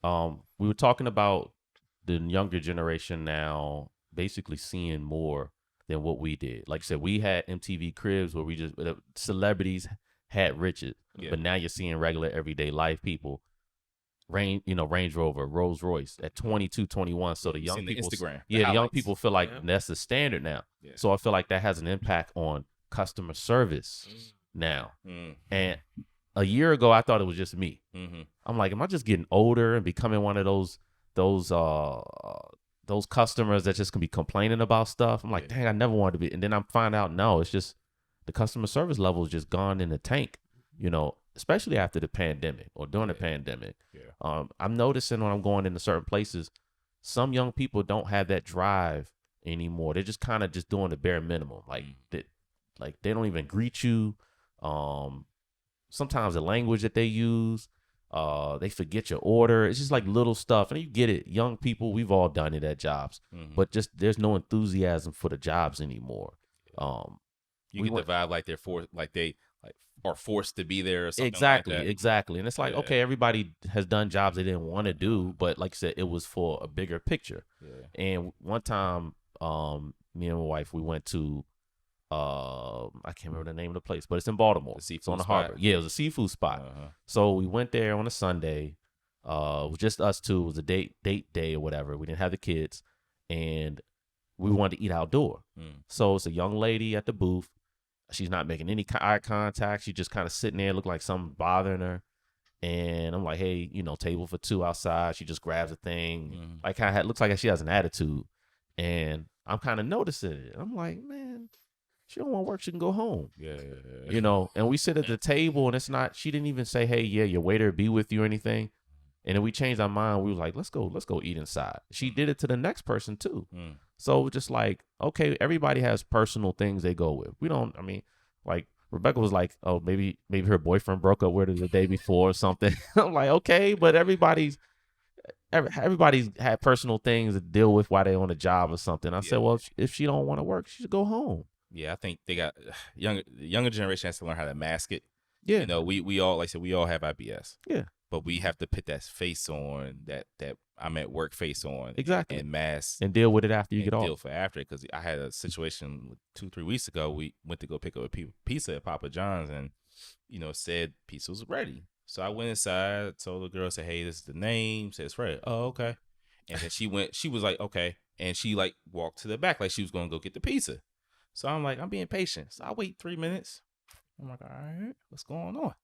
We were talking about the younger generation now basically seeing more than what we did. Like I said, we had MTV Cribs where we just celebrities had riches, Yeah. but now you're seeing regular everyday life people. Range Rover, Rolls Royce at 22, 21. So the You young seen the people, Instagram, the yeah, the young highlights. people feel like Yeah. that's the standard now. Yeah. So I feel like that has an impact on customer service now. Mm. And a year ago, I thought it was just me. Mm-hmm. I'm like, am I just getting older and becoming one of those customers that just can be complaining about stuff? I'm like, Yeah. dang, I never wanted to be. And then I find out, no, it's just the customer service level is just gone in the tank, especially after the pandemic or during the pandemic. Yeah. I'm noticing when I'm going into certain places, some young people don't have that drive anymore. They're just kind of just doing the bare minimum. Like they don't even greet you. Sometimes the language that they use, they forget your order. It's just like little stuff. And you get it. Young people, we've all done it at jobs, but just there's no enthusiasm for the jobs anymore. You get the vibe like they are forced to be there or something exactly, like that. Exactly. And it's like, okay, everybody has done jobs they didn't want to do, but like I said, it was for a bigger picture. Yeah. And one time, me and my wife, we went to I can't remember the name of the place, but it's in Baltimore. The seafood it's on the spot. harbor. Yeah, it was a seafood spot. So we went there on a Sunday. It was just us two. It was a date day or whatever. We didn't have the kids, and we wanted to eat outdoor. So it's a young lady at the booth. She's not making any eye contact. She's just kind of sitting there, looking like something bothering her. And I'm like, hey, table for two outside. She just grabs a thing. Like kind of looks like she has an attitude. And I'm kind of noticing it. I'm like, man, she don't want to work. She can go home. Yeah. And we sit at the table and it's not, she didn't even say, hey, yeah, your waiter be with you or anything. And then we changed our mind. We were like, let's go eat inside. She did it to the next person too. So just like, okay, everybody has personal things they go with. We don't, like Rebecca was like, oh, maybe her boyfriend broke up with her the day before or something. I'm like, okay, but everybody's had personal things to deal with while they're on a job or something. I said, well, if she don't want to work, she should go home. Yeah, I think they got the younger generation has to learn how to mask it. Yeah. We all, like I said, we all have IBS. Yeah. But we have to put that face on, that I'm at work face on. Exactly. And mask. And deal with it after you get off. Deal for after. Because I had a situation 2-3 weeks ago. We went to go pick up a pizza at Papa John's and, said pizza was ready. So I went inside, told the girl, said, hey, this is the name. Said it's ready. Oh, okay. And then she was like, okay. And she like walked to the back like she was going to go get the pizza. So I'm like, I'm being patient. So I wait 3 minutes. I'm like, all right, what's going on?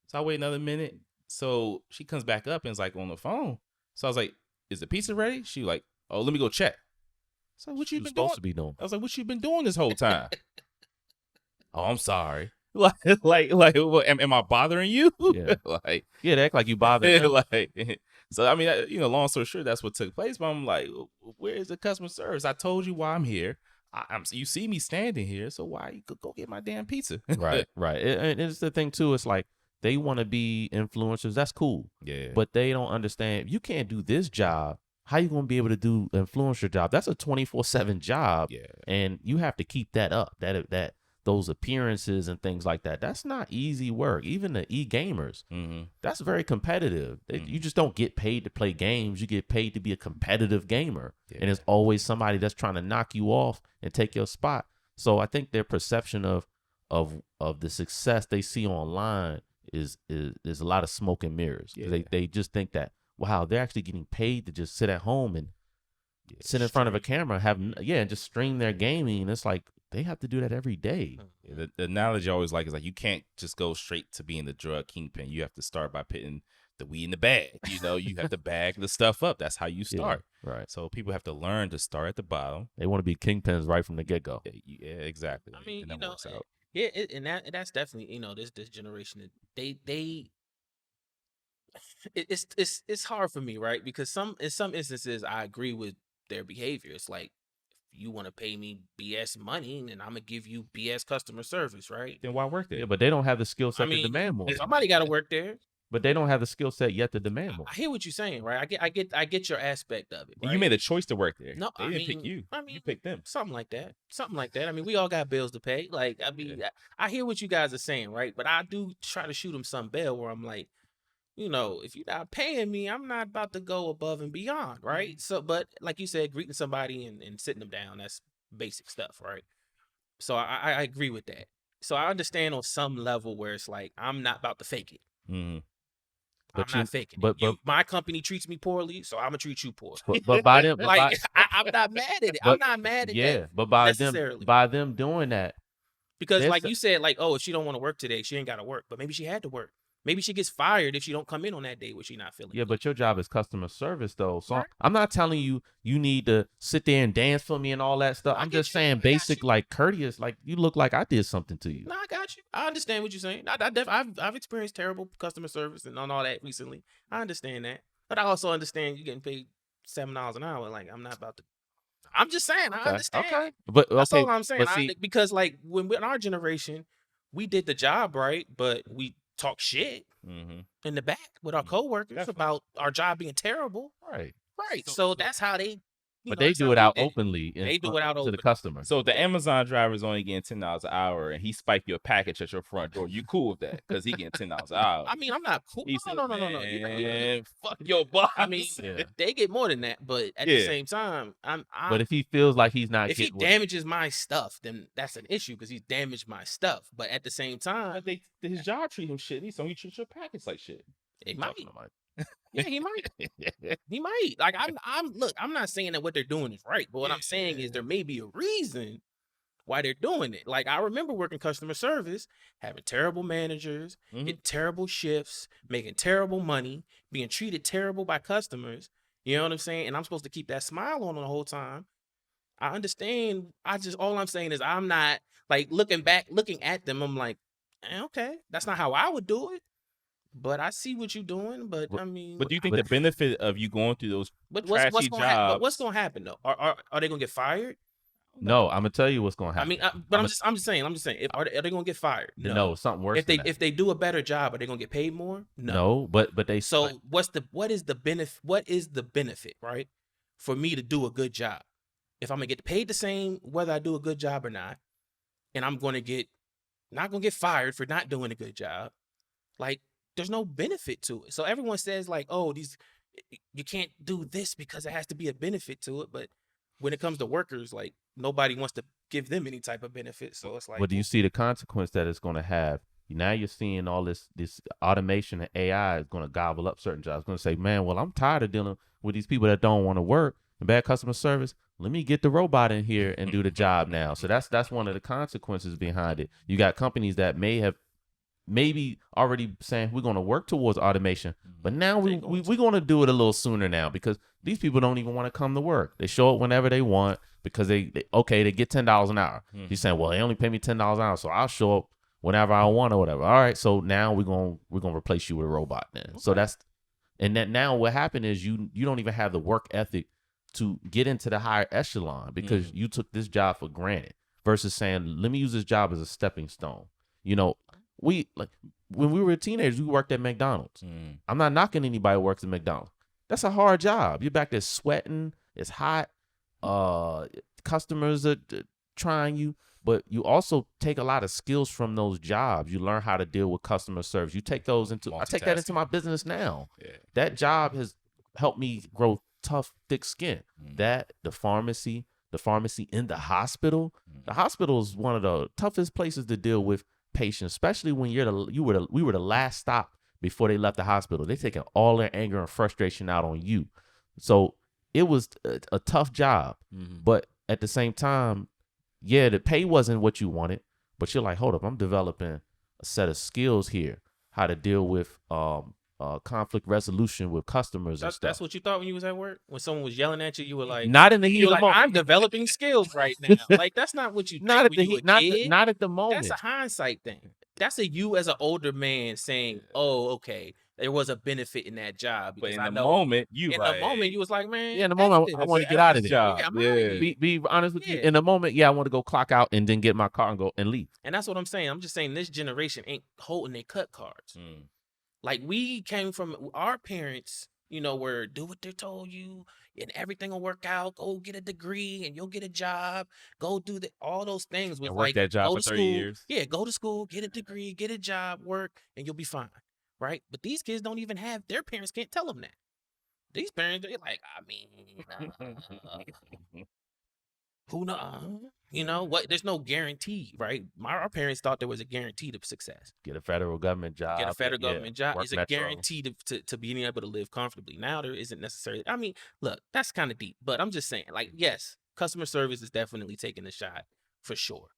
So I wait another minute. So she comes back up and is like on the phone. So I was like, is the pizza ready? She like, oh, let me go check. So what you been doing? Supposed to be doing. I was like, what you been doing this whole time? Oh, I'm sorry. Like, what, am I bothering you? Yeah. They act like you bothered them. So I mean, long story short, that's what took place. But I'm like, where is the customer service? I told you why I'm here. You see me standing here, so why you could go get my damn pizza? Right. And it's the thing too. It's like they want to be influencers. That's cool. Yeah. But they don't understand. If you can't do this job, how you gonna be able to do influencer job? That's a 24/7 job. Yeah. And you have to keep that up. That those appearances and things like that. That's not easy work. Even the e-gamers, that's very competitive. You just don't get paid to play games. You get paid to be a competitive gamer. Yeah. And there's always somebody that's trying to knock you off and take your spot. So I think their perception of the success they see online is a lot of smoke and mirrors. Yeah. They just think that, wow, they're actually getting paid to just sit at home and sit in front of a camera, and just stream their gaming. It's like, they have to do that every day. Yeah, the analogy I always like is like, you can't just go straight to being the drug kingpin. You have to start by putting the weed in the bag. You have to bag the stuff up. That's how you start. Yeah, right. So people have to learn to start at the bottom. They want to be kingpins right from the get-go. Yeah, exactly. I mean, works out. Yeah, and that's definitely, this generation, it's hard for me, right? Because in some instances I agree with their behavior. It's like, you want to pay me BS money, and I'm gonna give you BS customer service, right? Then why work there? Yeah, but they don't have the skill set to demand more. Somebody got to work there. But they don't have the skill set yet to demand more. I hear what you're saying, right? I get your aspect of it. Right? You made a choice to work there. No, they didn't pick you. You picked them. Something like that. I mean, we all got bills to pay. I hear what you guys are saying, right? But I do try to shoot them some bell where I'm like, if you're not paying me, I'm not about to go above and beyond, right? So, but like you said, greeting somebody and sitting them down, that's basic stuff, right? So I agree with that. So I understand on some level where it's like, I'm not about to fake it. Mm-hmm. I'm not faking it. My company treats me poorly, so I'm gonna treat you poorly. But by them, Like I'm not mad at it. I'm not mad at that. but by necessarily. them doing that, because like you said, like, oh, if she don't want to work today, she ain't got to work. But maybe she had to work. Maybe she gets fired if she don't come in on that day where she not feeling. Yeah, good. but your job is customer service though. So Right. I'm not telling you need to sit there and dance for me and all that stuff. I'm just saying basic, like courteous, like you look like I did something to you. No, I got you. I understand what you're saying. I've experienced terrible customer service and all that recently. I understand that, but I also understand you getting paid $7 an hour. Like I'm not about to. I'm just saying. I understand. Okay, but that's all I'm saying. But because like when in our generation, we did the job right, but we talk shit in the back with our coworkers about our job being terrible. Right. So that's how they. But they do it out openly. They do it out to openly. the customer. So if the Amazon driver is only getting $10 an hour and he spiked your package at your front door, you cool with that because he getting $10 an hour. I mean, I'm not cool. No. Man, fuck your boss. I mean, they get more than that, but at the same time, but if he feels like he's not, if he damages my stuff, then that's an issue because he's damaged my stuff. But at the same time, his job treat him shit. So he treats your package like shit. It might. Yeah, he might. He might. Like I'm not saying that what they're doing is right, but what I'm saying is there may be a reason why they're doing it. Like I remember working customer service, having terrible managers, getting terrible shifts, making terrible money, being treated terrible by customers. You know what I'm saying? And I'm supposed to keep that smile on the whole time. I understand. All I'm saying is I'm not like looking at them. I'm like, okay, that's not how I would do it. But I see what you're doing. But I mean, but do you think the benefit of you going through those trashy jobs? What's going to happen though? Are they going to get fired? No, I'm gonna tell you what's gonna happen. I mean, I'm just saying. Are they gonna get fired? No, something worse. If they do a better job, are they gonna get paid more? No, but they. So what is the benefit? What is the benefit, right? For me to do a good job, if I'm gonna get paid the same whether I do a good job or not, and I'm not gonna get fired for not doing a good job, like there's no benefit to it. So everyone says like, oh, you can't do this because it has to be a benefit to it, but when it comes to workers, like nobody wants to give them any type of benefit. So it's like, but do you see the consequence that it's going to have? Now you're seeing all this automation and AI is going to gobble up certain jobs. It's going to say, man, well, I'm tired of dealing with these people that don't want to work and bad customer service. Let me get the robot in here and do the job now. So that's one of the consequences behind it. You got companies that maybe already saying we're going to work towards automation, but now we're going to do it a little sooner now because these people don't even want to come to work. They show up whenever they want because they get $10 an hour. He's saying, well, they only pay me $10 an hour, so I'll show up whenever I want or whatever. All right, so now we're gonna replace you with a robot then. Okay. So now what happened is you don't even have the work ethic to get into the higher echelon because you took this job for granted versus saying, let me use this job as a stepping stone. We when we were teenagers, we worked at McDonald's. I'm not knocking anybody who works at McDonald's. That's a hard job. You're back there sweating. It's hot. Customers are trying you, but you also take a lot of skills from those jobs. You learn how to deal with customer service. You take those I take that into my business now. Yeah. That job has helped me grow tough, thick skin. That the pharmacy in the hospital. The hospital is one of the toughest places to deal with patients, especially when we were the last stop before they left the hospital. They taking all their anger and frustration out on you. So it was a tough job, but at the same time, yeah, the pay wasn't what you wanted, but you're like, hold up, I'm developing a set of skills here, how to deal with conflict resolution with customers and stuff. That's what you thought when you was at work? When someone was yelling at you, you were like, not in the heat of the moment. I'm developing skills right now. Like that's not what you not at the heat, not at the moment. That's a hindsight thing. That's you as an older man saying, oh, okay, there was a benefit in that job. But in the moment, you was like, man. Yeah, in the moment, I want to get out of there. Yeah. Be honest with you. In the moment, I want to go clock out and then get my car and go and leave. And that's what I'm saying. I'm just saying this generation ain't holding their cut cards. Like we came from our parents, where do what they told you and everything will work out. Go get a degree and you'll get a job. Go do all those things. With work that job for 30 years. Yeah, go to school, get a degree, get a job, work, and you'll be fine. right? But these kids don't even have, their parents can't tell them that. These parents, they're like, I mean, who knows? You know what? There's no guarantee, right? Our parents thought there was a guarantee to success. Get a federal government job. Get a federal government job work is a Metro. guarantee to being able to live comfortably. Now there isn't necessarily. I mean, look, that's kind of deep, but I'm just saying, like, yes, customer service is definitely taking a shot for sure,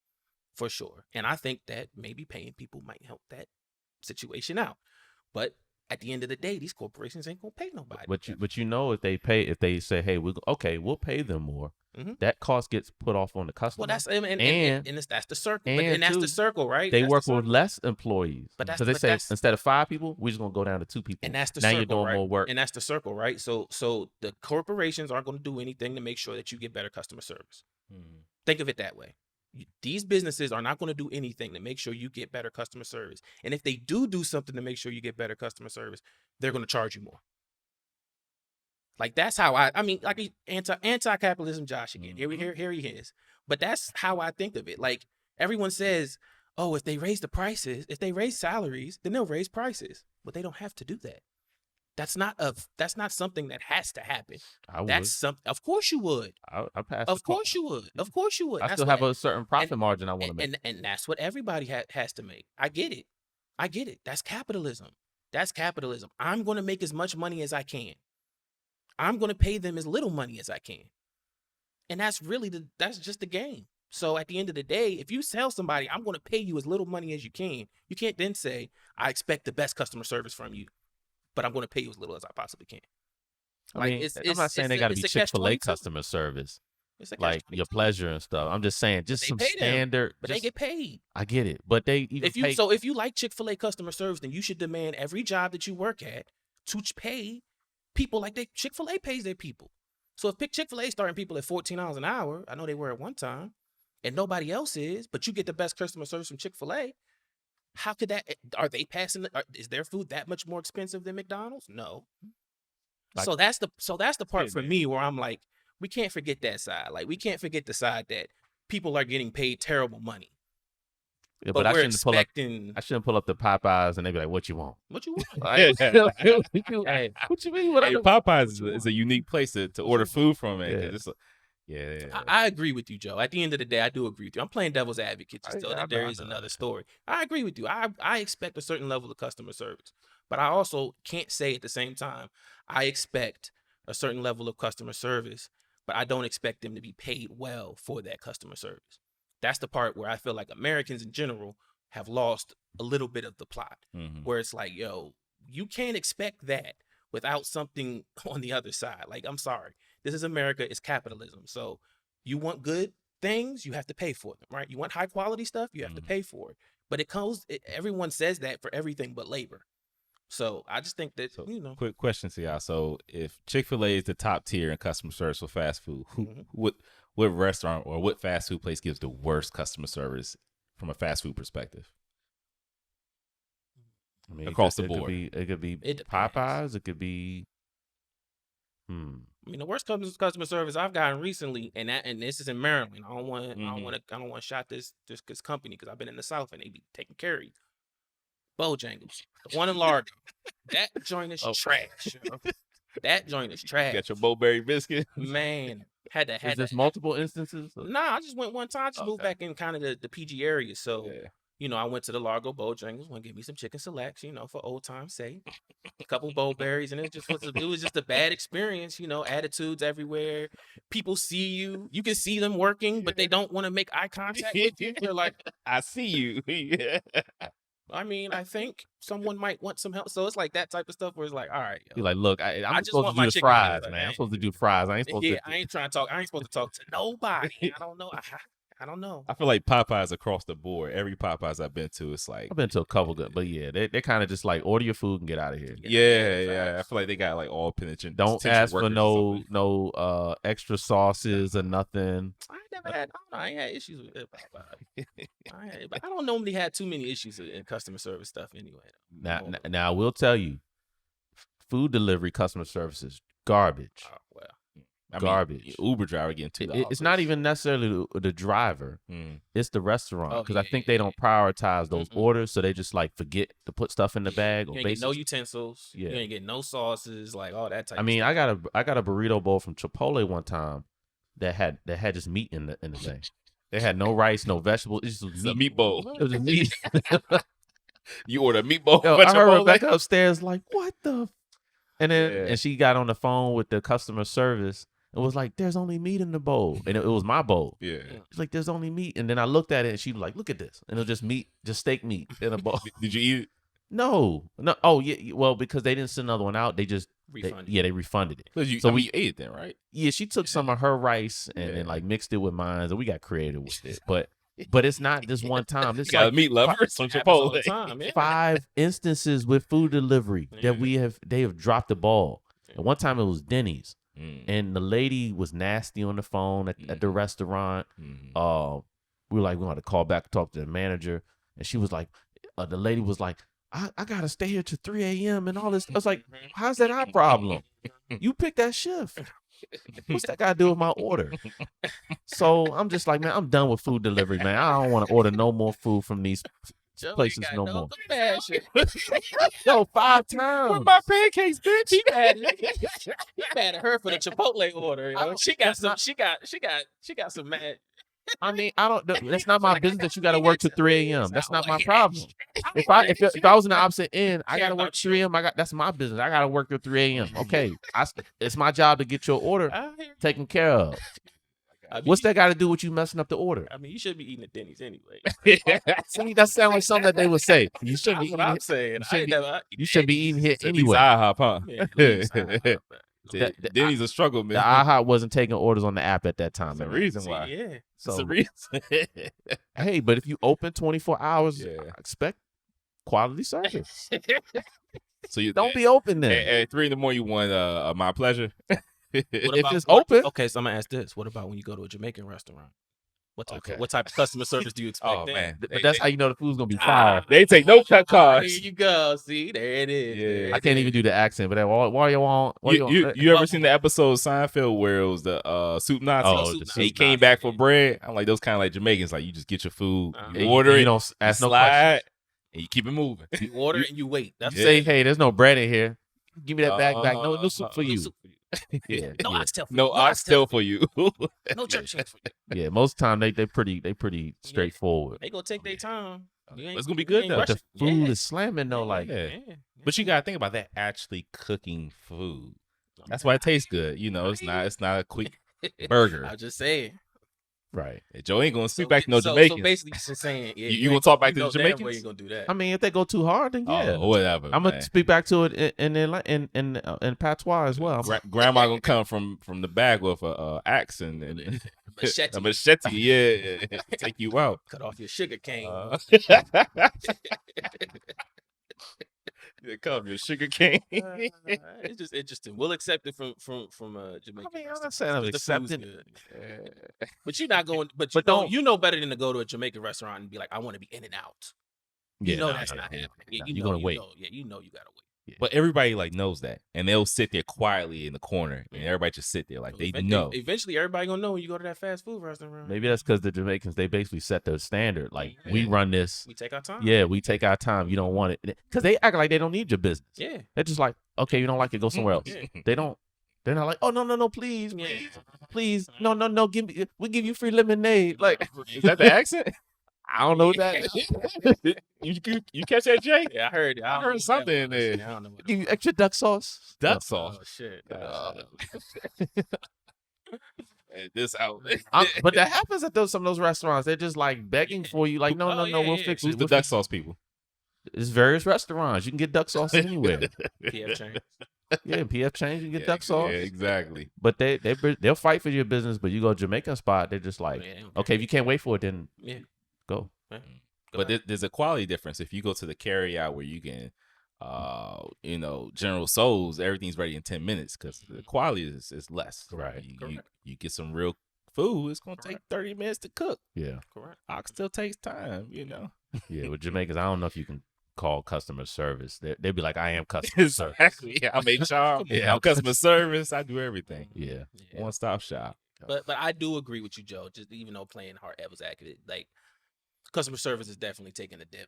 for sure. And I think that maybe paying people might help that situation out. But at the end of the day, these corporations ain't gonna pay nobody. But you know, if they say, hey, we'll pay them more, that cost gets put off on the customer. Well, that's that's the circle. And that's the circle, right? They that's work with less employees. But that's because they say instead of 5 people, we're just gonna go down to 2 people. And that's the now circle, you're doing right? more work. And that's the circle, right? So the corporations aren't going to do anything to make sure that you get better customer service. Think of it that way. These businesses are not going to do anything to make sure you get better customer service. And if they do something to make sure you get better customer service, they're going to charge you more. Like that's how I mean, like anti-capitalism Josh again. Here he is. But that's how I think of it. Like everyone says, oh, if they raise the prices, if they raise salaries, then they'll raise prices. But they don't have to do that. That's not something that has to happen. Of course you would. I pass. Of course you would. Of course you would. I still have a certain profit margin I want to make. And that's what everybody has to make. I get it. That's capitalism. I'm going to make as much money as I can. I'm going to pay them as little money as I can. And that's just the game. So at the end of the day, if you sell somebody, I'm going to pay you as little money as you can. You can't then say, I expect the best customer service from you, but I'm going to pay you as little as I possibly can. I mean, I'm not saying they got to be Chick-fil-A customer service, like your pleasure and stuff. I'm just saying, just some standard. But they get paid. I get it, but they even if you like Chick-fil-A customer service, then you should demand every job that you work at to pay people like Chick-fil-A pays their people. So if Chick-fil-A starting people at $14 an hour, I know they were at one time, and nobody else is, but you get the best customer service from Chick-fil-A, how could that? Are they passing? Is their food that much more expensive than McDonald's? No. Like, so that's the part for me where I'm like, we can't forget that side. Like we can't forget the side that people are getting paid terrible money. Yeah, but I shouldn't pull up the Popeyes and they be like, "What you want? What you want?" What you mean? Popeyes is a unique place to order food from. I agree with you, Joe. At the end of the day, I do agree with you. I'm playing devil's advocate just so that there is another story. I agree with you. I expect a certain level of customer service, but I also can't say at the same time I expect a certain level of customer service, but I don't expect them to be paid well for that customer service. That's the part where I feel like Americans in general have lost a little bit of the plot, where it's like, yo, you can't expect that without something on the other side. Like, I'm sorry. This is America. It's capitalism. So you want good things, you have to pay for them, right? You want high quality stuff, you have to pay for it. But everyone says that for everything but labor. So I just think that, Quick question to y'all. So if Chick-fil-A is the top tier in customer service for fast food, what restaurant or what fast food place gives the worst customer service from a fast food perspective? I mean, across the board. It could be Popeyes. It could be. I mean, the worst customer service I've gotten recently, and this is in Maryland. I don't want to shot this company because I've been in the South and they be taking care of you. Bojangles, the one in Largo. That joint is trash. That joint is trash. Got your Bo-Berry biscuit, man. Is this multiple instances? Nah, I just went one time. I just moved back in kind of the PG area, so. Yeah. I went to the Largo Bojangles, want to get me some chicken selects, for old time's sake. A couple Bo-Berries, and it was just a bad experience, attitudes everywhere. People see you. You can see them working, but they don't want to make eye contact with you. They're like, I see you. I mean, I think someone might want some help. So it's like that type of stuff where it's like, all right. You're like, look, I'm supposed to do the fries, man. I'm supposed to do fries. I ain't trying to talk. I ain't supposed to talk to nobody. I don't know. I don't know. I feel like Popeyes across the board. Every Popeyes I've been to, it's like I've been to a couple good, but yeah, they're kind of just like order your food and get out of here. Yeah. I feel like they got like all penitentiary. Don't ask for no extra sauces or nothing. I ain't had issues with Popeyes. I don't normally have too many issues in customer service stuff anyway. Now I will tell you, food delivery customer service is garbage. Oh, well. garbage. Uber driver getting $2. It's not even necessarily the driver. It's the restaurant because I think they don't prioritize those orders, so they just like forget to put stuff in the bag. You Or ain't get no utensils. You ain't get no sauces, like all that type. I mean, I got a burrito bowl from Chipotle one time that had just meat in the thing. They had no rice, no vegetables. It just was a meat. meatball. It was just meat. You order a meatball. Yo, for I heard Chipotle? Rebecca upstairs like, what the? And then and she got on the phone with the customer service and was like, "There's only meat in the bowl," and it was my bowl. Yeah. She's like, "There's only meat," and then I looked at it and she was like, "Look at this," and it was just meat, just steak meat in a bowl. Did you eat it? No. Oh yeah. Well, because they didn't send another one out, they just refunded. They refunded it. So we ate it then, right? Yeah, she took some of her rice and like mixed it with mine, and we got creative with it. But it's not just one time. This got meat lovers from Chipotle. 5 instances with food delivery that they have dropped the ball. And one time it was Denny's, and the lady was nasty on the phone at the restaurant. We were like, we want to call back and talk to the manager, and she was like, the lady was like, I gotta stay here till 3 a.m. and all this. I was like, how's that our problem? You picked that shift. What's that got to do with my order? So I'm just like, man, I'm done with food delivery, man. I don't want to order no more food from these places no more. Yo, 5 times. Where my pancakes, bitch? He mad at her for the Chipotle order. You know? She got some mad. I mean, that's not my business that you got to work till 3 a.m. That's not my problem. If I was in the opposite end, I got to work 3 a.m. That's my business. I got to work till 3 a.m. Okay, it's my job to get your order taken care of. What's that got to do with you messing up the order? I mean, you should be eating at Denny's anyway. See, that sounds like something that they would say. You shouldn't be eating. I'm saying. You should be eating here anyway. IHOP, huh? Yeah, Denny's a struggle, man. The IHOP wasn't taking orders on the app at that time. That's the reason why. Yeah. That's the reason. Hey, but if you open 24 hours, I expect quality service. So you don't be open then. At 3 a.m, you want my pleasure. If it's open. Okay, so I'm gonna ask this: what about when you go to a Jamaican restaurant? What type of customer service do you expect? Oh man, but that's how you know the food's gonna be fire. They take no cut cards. Here you go. See, there it is. Yeah. I can't even do the accent, but why you want? You ever seen the episode of Seinfeld where it was the soup Nazi? Oh, he came back for bread. I'm like, those kind of like Jamaicans. Like, you just get your food, you order it, you don't ask no slide, questions, and you keep it moving. You order and you wait. That's say, hey, there's no bread in here. Give me that bag back. No soup for you. No oxtail. No oxtail for you. No church for you. Yeah, most time they pretty straightforward. They gonna take their time. It's gonna be good though. But the food is slamming though, like. But you gotta think about that actually cooking food. That's why it tastes good. You know, it's not a quick burger. I'm just saying. Right. Joe ain't gonna speak back to no Jamaicans. So basically, just saying, you gonna talk back to the Jamaicans? Where you gonna do that? I mean, if they go too hard, then yeah, whatever. I'm gonna speak back to it in patois as well. Grandma gonna come from the back with a axe and machete. A machete, yeah, take you out. Cut off your sugar cane. They call me a sugar cane. It's just interesting. We'll accept it from Jamaica. I mean, I'm not saying I'm accepting it, but you're not going. But you know better than to go to a Jamaican restaurant and be like, I want to be in and out. You know that's not happening. You're gonna wait. You know you gotta wait. Yeah. But everybody like knows that, and they'll sit there quietly in the corner, and everybody just sit there like they know. Eventually, everybody gonna know when you go to that fast food restaurant. Maybe that's because the Jamaicans, they basically set their standard. Like, we run this. We take our time. Yeah, we take our time. You don't want it because they act like they don't need your business. Yeah, they're just like, okay, you don't like it, go somewhere else. They don't. They're not like, oh no, please, please, no, we give you free lemonade. Like, is that the accent? I don't know what that is. You catch that, Jay? Yeah, I heard it. I heard something in there. I don't know what give you extra duck sauce. Duck sauce. Oh shit. This out. But that happens at some of those restaurants. They're just like begging for you. Like, no, we'll fix it. Who's the duck sauce people? There's various restaurants. You can get duck sauce anywhere. PF Chang's. Yeah, PF Chang's, you get duck sauce. Yeah, exactly. But they'll fight for your business. But you go to Jamaican spot, they're just like, okay, if you can't wait for it, then go. But there's a quality difference. If you go to the carry out where you can, General Soul's, everything's ready in 10 minutes because the quality is less. Right. You get some real food. It's gonna take 30 minutes to cook. Yeah. Correct. Oxtail takes time. Yeah, with Jamaicans, I don't know if you can called customer service. They'd be like, I am customer service. Exactly. Yeah, I'm HR. Yeah. I'm customer service. I do everything. Yeah. One stop shop. But I do agree with you, Joe. Just even though playing hard devil's advocate, like customer service is definitely taking a dip.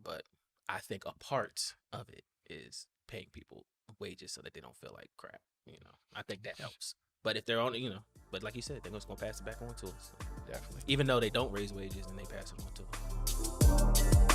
But I think a part of it is paying people wages so that they don't feel like crap. You know, I think that helps. But if they're on, you know, but like you said, they're just gonna pass it back on to us. Definitely. Even though they don't raise wages and they pass it on to us.